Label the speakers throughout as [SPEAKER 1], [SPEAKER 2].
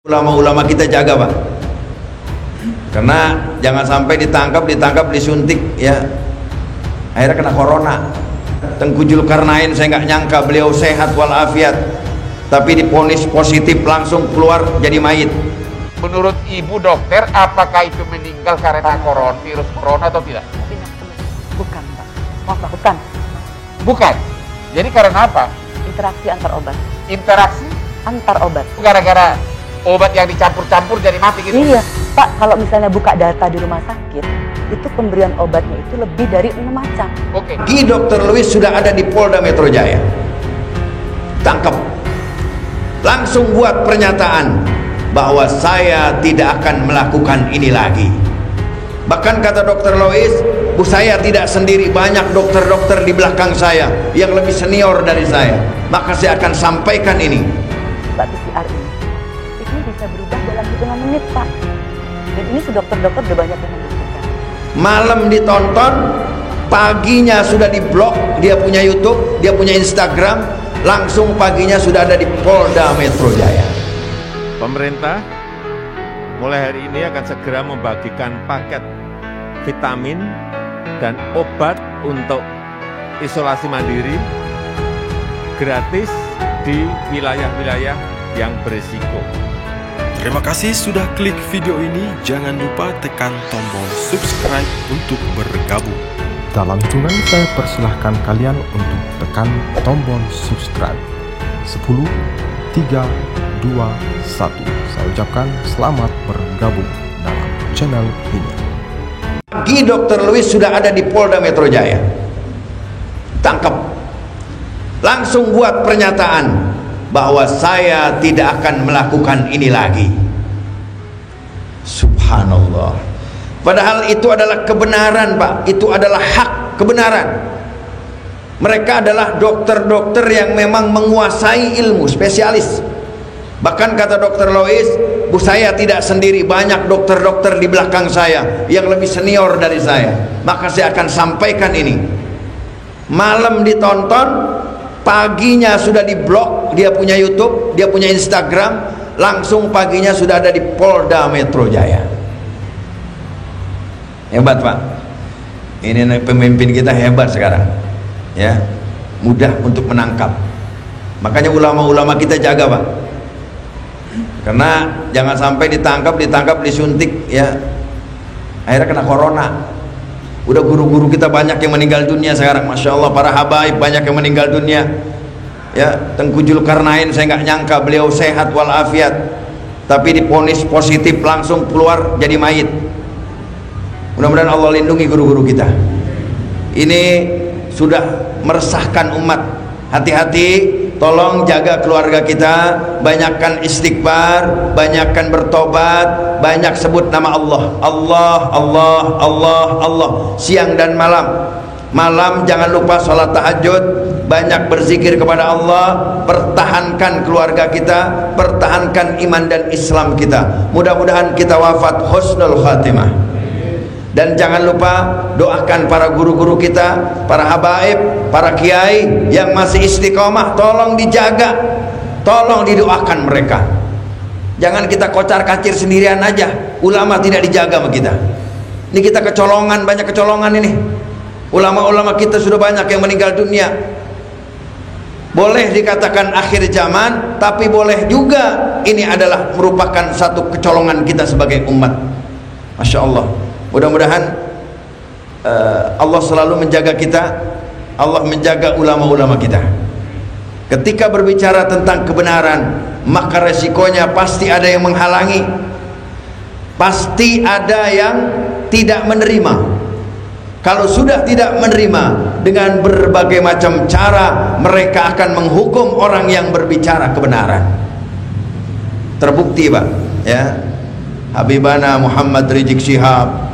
[SPEAKER 1] Ulama-ulama kita jaga, Pak, karena jangan sampai ditangkap disuntik ya, akhirnya kena corona. Tengku Zulkarnain saya nggak nyangka beliau sehat walafiat, tapi diponis positif langsung keluar jadi mayit.
[SPEAKER 2] Menurut ibu dokter, apakah itu meninggal karena virus corona atau tidak?
[SPEAKER 3] Bukan, Pak. Maaf, Pak, bukan.
[SPEAKER 2] Bukan. Jadi karena apa?
[SPEAKER 3] Interaksi antar obat.
[SPEAKER 2] Interaksi
[SPEAKER 3] Antar obat.
[SPEAKER 2] Gara-gara obat yang dicampur-campur jadi mati gitu?
[SPEAKER 3] Iya, Pak. Kalau misalnya buka data di rumah sakit, itu pemberian obatnya itu lebih dari 6 macam.
[SPEAKER 2] Oke.
[SPEAKER 1] Ki Dr. Louis sudah ada di Polda Metro Jaya. Tangkap. Langsung buat pernyataan bahwa saya tidak akan melakukan ini lagi. Bahkan kata Dr. Louis, Bu, saya tidak sendiri, banyak dokter-dokter di belakang saya yang lebih senior dari saya. Maka saya akan sampaikan ini.
[SPEAKER 3] Mbak PCR ini bisa berubah dalam hitungan menit, Pak. Dan ini dokter-dokter udah banyak yang membuktikan.
[SPEAKER 1] Malam ditonton, paginya sudah diblok, dia punya YouTube, dia punya Instagram, langsung paginya sudah ada di Polda Metro Jaya.
[SPEAKER 4] Pemerintah mulai hari ini akan segera membagikan paket vitamin dan obat untuk isolasi mandiri gratis di wilayah-wilayah yang berisiko.
[SPEAKER 5] Terima kasih sudah klik video ini. Jangan lupa tekan tombol subscribe untuk bergabung. Dalam hitungan saya persilahkan kalian untuk tekan tombol subscribe. 10, 3, 2, 1. Saya ucapkan selamat bergabung dalam channel ini.
[SPEAKER 1] Ki Dr. Louis sudah ada di Polda Metro Jaya. Tangkap. Langsung buat pernyataan bahwa saya tidak akan melakukan ini lagi. Subhanallah. Padahal itu adalah kebenaran, Pak. Itu adalah hak, kebenaran. Mereka adalah dokter-dokter yang memang menguasai ilmu, spesialis. Bahkan kata Dr. Louis, Bu, saya tidak sendiri, banyak dokter-dokter di belakang saya yang lebih senior dari saya. Maka saya akan sampaikan ini. Malam ditonton, paginya sudah diblok, dia punya YouTube, dia punya Instagram, langsung paginya sudah ada di Polda Metro Jaya. Hebat, Pak. Ini pemimpin kita hebat sekarang. Ya, mudah untuk menangkap. Makanya ulama-ulama kita jaga, Pak. Karena jangan sampai ditangkap disuntik ya, akhirnya kena corona. Udah guru-guru kita banyak yang meninggal dunia sekarang, Masya Allah, para habaib banyak yang meninggal dunia ya. Tengku Zulkarnain saya nggak nyangka beliau sehat walafiat, tapi diponis positif langsung keluar jadi mayit. Mudah-mudahan Allah lindungi guru-guru kita. Ini sudah meresahkan umat. Hati-hati, tolong jaga keluarga kita, banyakkan istighfar, banyakkan bertobat, banyak sebut nama Allah. Allah, Allah, Allah, Allah, siang dan malam. Malam jangan lupa sholat tahajud, banyak berzikir kepada Allah, pertahankan keluarga kita, pertahankan iman dan Islam kita. Mudah-mudahan kita wafat husnul khatimah. Dan jangan lupa doakan para guru-guru kita, para habaib, para kiai yang masih istiqomah, tolong dijaga, tolong didoakan mereka. Jangan kita kocar-kacir sendirian aja, ulama tidak dijaga sama kita. Ini kita kecolongan, banyak kecolongan ini. Ulama-ulama kita sudah banyak yang meninggal dunia. Boleh dikatakan akhir zaman, tapi boleh juga ini adalah merupakan satu kecolongan kita sebagai umat. Masya Allah. Mudah-mudahan Allah selalu menjaga kita, Allah menjaga ulama-ulama kita. Ketika berbicara tentang kebenaran, maka resikonya pasti ada yang menghalangi, pasti ada yang tidak menerima. Kalau sudah tidak menerima, dengan berbagai macam cara mereka akan menghukum orang yang berbicara kebenaran. Terbukti, Pak, ya. Habibana Muhammad Rizik Syihab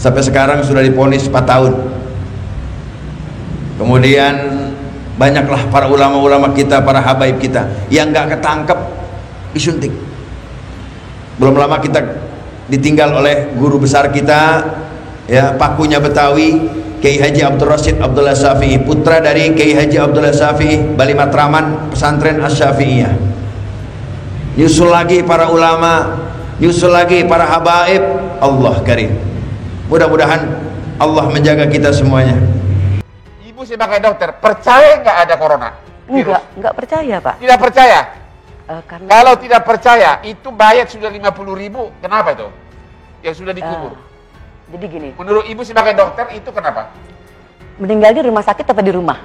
[SPEAKER 1] sampai sekarang sudah divonis 4 tahun. Kemudian banyaklah para ulama-ulama kita, para habaib kita yang nggak ketangkep disuntik. Belum lama kita ditinggal oleh guru besar kita ya, pakunya Betawi, Kiai Haji Abdul Rashid Abdullah Syafi'i, putra dari Kiai Haji Abdullah Syafi'i, Bali Matraman, pesantren Asy-Syafi'iyah. nyusul lagi para ulama, nyusul lagi para habaib. Allah karim. Mudah-mudahan Allah menjaga kita semuanya.
[SPEAKER 2] Ibu sebagai dokter, percaya nggak ada corona?
[SPEAKER 3] Enggak percaya, Pak.
[SPEAKER 2] Tidak percaya?
[SPEAKER 3] Karena
[SPEAKER 2] Kalau tidak percaya, itu bayat sudah 50.000, kenapa itu? Yang sudah dikubur.
[SPEAKER 3] jadi gini,
[SPEAKER 2] Menurut ibu sebagai dokter, itu kenapa?
[SPEAKER 3] meninggal di rumah sakit atau di rumah?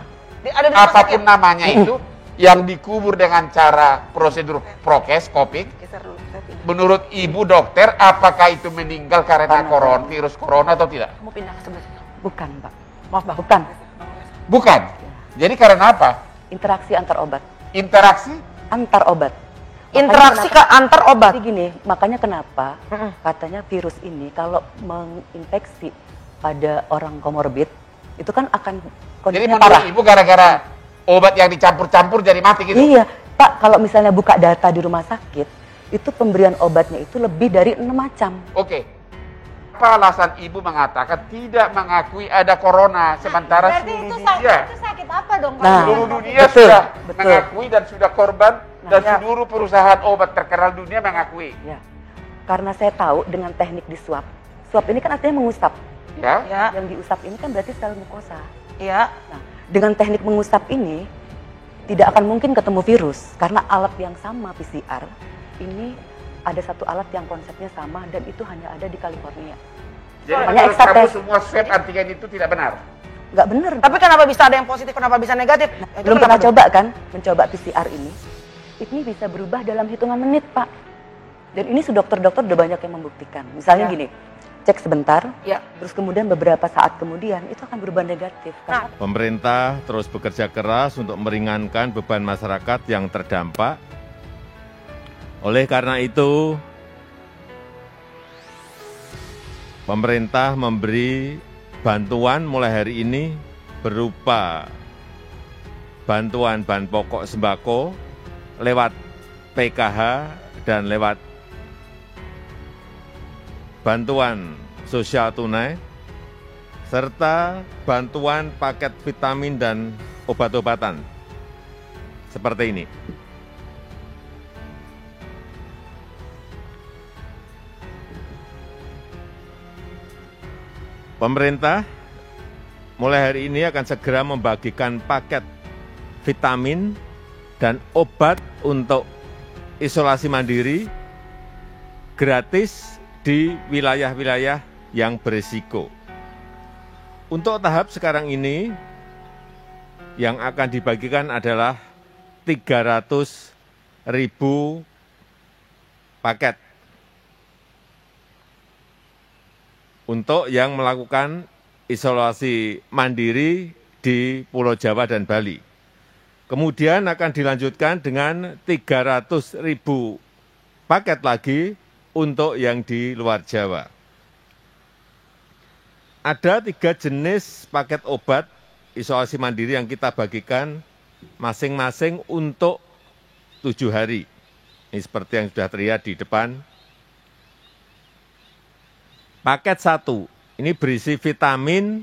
[SPEAKER 6] Ada di rumah
[SPEAKER 2] Apapun
[SPEAKER 6] sakit.
[SPEAKER 2] namanya itu, yang dikubur dengan cara prosedur prokes, COVID,
[SPEAKER 6] Geser dulu, saya pindah.
[SPEAKER 2] menurut ibu dokter, apakah itu meninggal karena virus corona atau tidak?
[SPEAKER 6] Kamu pindah ke sebelah situ.
[SPEAKER 3] Bukan, Pak.
[SPEAKER 6] Maaf, Bang.
[SPEAKER 3] Bukan.
[SPEAKER 2] Bukan. Jadi karena apa?
[SPEAKER 3] Interaksi antar obat.
[SPEAKER 2] Interaksi?
[SPEAKER 3] Antar obat.
[SPEAKER 6] Interaksi ke antar obat.
[SPEAKER 3] Jadi gini, makanya kenapa katanya virus ini kalau menginfeksi pada orang komorbid itu kan akan
[SPEAKER 2] Jadi
[SPEAKER 3] kondisinya
[SPEAKER 2] menurut
[SPEAKER 3] parah.
[SPEAKER 2] ibu gara-gara obat yang dicampur-campur jadi mati gitu?
[SPEAKER 3] Iya, Pak, kalau misalnya buka data di rumah sakit, itu pemberian obatnya itu lebih dari 6 macam.
[SPEAKER 2] Oke. Apa alasan ibu mengatakan tidak mengakui ada corona sementara
[SPEAKER 7] Berarti
[SPEAKER 2] seluruh
[SPEAKER 7] itu
[SPEAKER 2] dunia,
[SPEAKER 7] sakit apa dong?
[SPEAKER 3] Nah,
[SPEAKER 2] seluruh dunia
[SPEAKER 3] betul,
[SPEAKER 2] sudah
[SPEAKER 3] betul.
[SPEAKER 2] mengakui dan sudah korban dan
[SPEAKER 3] ya.
[SPEAKER 2] seluruh perusahaan obat terkenal dunia mengakui.
[SPEAKER 3] Ya. Karena saya tahu dengan teknik di swab. Swab ini kan artinya mengusap.
[SPEAKER 2] Ya?
[SPEAKER 6] Ya,
[SPEAKER 3] Yang diusap ini kan berarti sel mukosa.
[SPEAKER 6] ya.
[SPEAKER 3] Nah, dengan teknik mengusap ini tidak akan mungkin ketemu virus karena alat yang sama PCR ini ada satu alat yang konsepnya sama dan itu hanya ada di California.
[SPEAKER 2] Jadi
[SPEAKER 3] Makanya
[SPEAKER 2] menurut
[SPEAKER 3] extra
[SPEAKER 2] kamu
[SPEAKER 3] test.
[SPEAKER 2] semua swab antigen itu tidak benar?
[SPEAKER 3] Nggak bener.
[SPEAKER 6] Tapi kenapa bisa ada yang positif, kenapa bisa negatif? Itu
[SPEAKER 3] Belum
[SPEAKER 6] kenapa
[SPEAKER 3] pernah
[SPEAKER 6] tuh?
[SPEAKER 3] coba kan mencoba PCR ini. Ini bisa berubah dalam hitungan menit, Pak. Dan ini dokter-dokter udah banyak yang membuktikan. Misalnya
[SPEAKER 6] Ya.
[SPEAKER 3] gini, cek sebentar,
[SPEAKER 6] Ya.
[SPEAKER 3] terus kemudian beberapa saat kemudian itu akan berubah negatif.
[SPEAKER 6] Nah.
[SPEAKER 3] Karena
[SPEAKER 4] Pemerintah terus bekerja keras untuk meringankan beban masyarakat yang terdampak. Oleh karena itu, pemerintah memberi bantuan mulai hari ini berupa bantuan bahan pokok sembako lewat PKH dan lewat bantuan sosial tunai, serta bantuan paket vitamin dan obat-obatan seperti ini. Pemerintah mulai hari ini akan segera membagikan paket vitamin dan obat untuk isolasi mandiri gratis di wilayah-wilayah yang berisiko. Untuk tahap sekarang ini, yang akan dibagikan adalah 300.000 paket untuk yang melakukan isolasi mandiri di Pulau Jawa dan Bali. Kemudian akan dilanjutkan dengan 300.000 paket lagi untuk yang di luar Jawa. Ada 3 jenis paket obat isolasi mandiri yang kita bagikan masing-masing untuk 7 hari. Ini seperti yang sudah terlihat di depan. Paket 1, ini berisi vitamin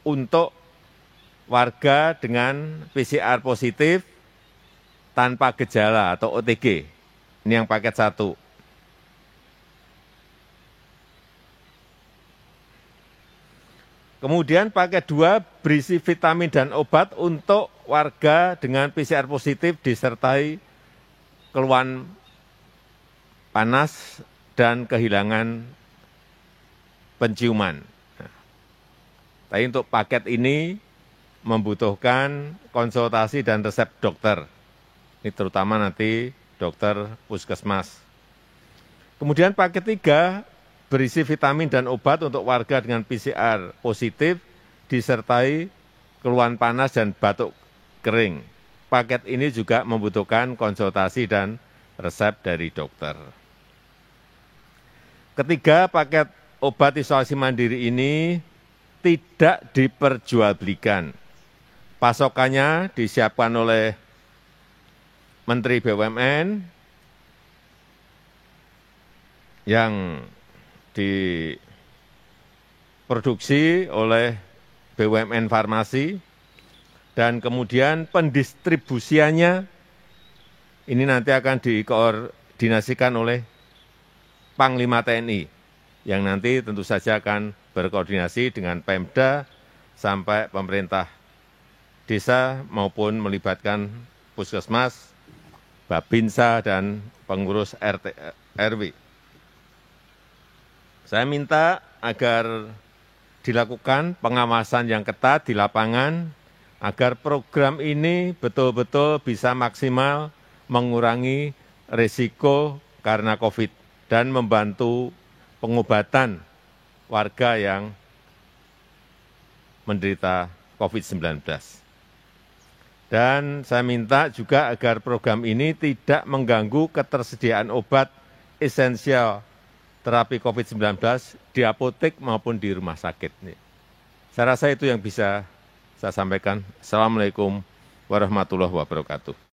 [SPEAKER 4] untuk warga dengan PCR positif tanpa gejala atau OTG. Ini yang paket 1. Kemudian paket 2 berisi vitamin dan obat untuk warga dengan PCR positif disertai keluhan panas dan kehilangan penciuman. Nah, tapi untuk paket ini membutuhkan konsultasi dan resep dokter. Ini terutama nanti dokter puskesmas. Kemudian paket 3 berisi vitamin dan obat untuk warga dengan PCR positif disertai keluhan panas dan batuk kering. Paket ini juga membutuhkan konsultasi dan resep dari dokter. Ketiga, paket obat isolasi mandiri ini tidak diperjualbelikan. Pasokannya disiapkan oleh Menteri BUMN yang diproduksi oleh BUMN Farmasi dan kemudian pendistribusiannya ini nanti akan dikoordinasikan oleh Panglima TNI, yang nanti tentu saja akan berkoordinasi dengan Pemda sampai pemerintah desa maupun melibatkan Puskesmas, Babinsa, dan pengurus RT RW. Saya minta agar dilakukan pengawasan yang ketat di lapangan agar program ini betul-betul bisa maksimal mengurangi risiko karena COVID dan membantu pengobatan warga yang menderita COVID-19. Dan saya minta juga agar program ini tidak mengganggu ketersediaan obat esensial terapi COVID-19 di apotek maupun di rumah sakit. Saya rasa itu yang bisa saya sampaikan. Assalamualaikum warahmatullahi wabarakatuh.